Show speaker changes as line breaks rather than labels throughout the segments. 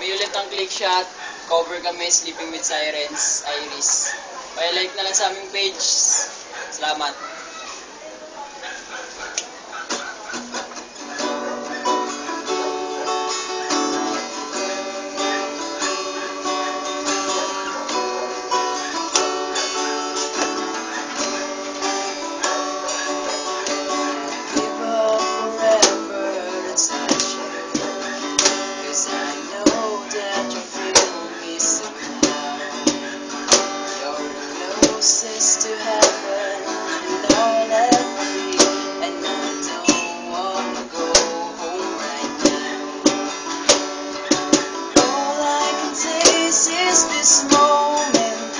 Kami ulit ang Click Shot. Cover kami Sleeping with Sirens, Iris. Pa-like na lang sa aming page. Salamat.
To heaven and all at me, and I don't wanna go home right now. All I can taste is this moment,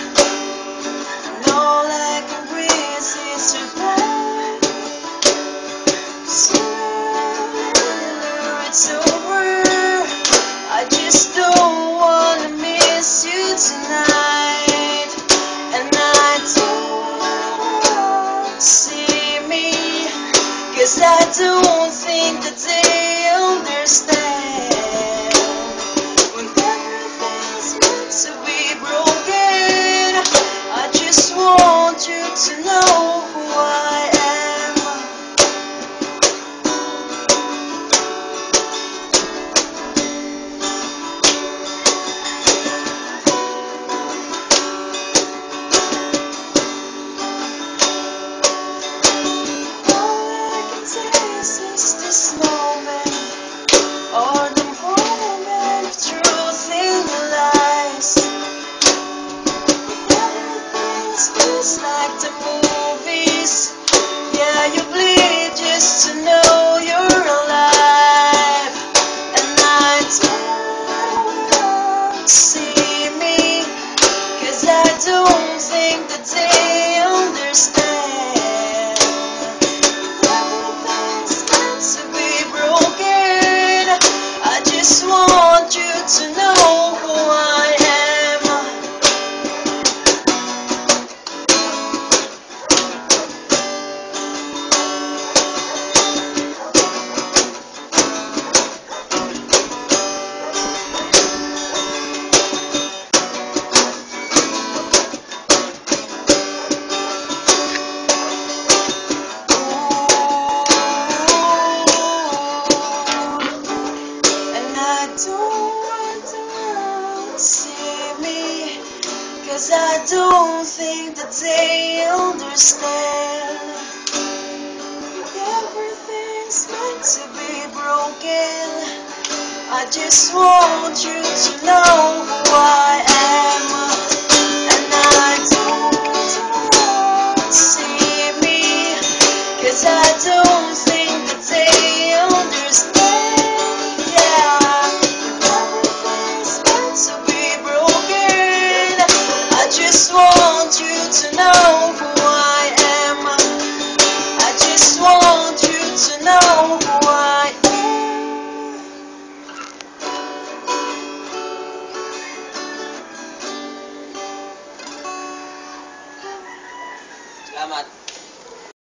and all I can breathe is your breath. Sooner it's over, I just don't wanna miss you tonight, and I don't see me, 'cause I don't think that they understand. When everything's meant to be broken, I just want you to know who I am. Is this moment, or the moment of truth in your lies? Everything feels like the movies. Yeah, you bleed just to know you're alive, and I don't see me, 'cause I don't think that they understand. Just want you to know who I am. Don't see me, 'cause I don't think that they understand. Everything's meant to be broken. I just want you to know who I am, and I don't see me, 'cause I don't think that they understand. Just want you to know who I am. I just want you to know who I am.
Salamat.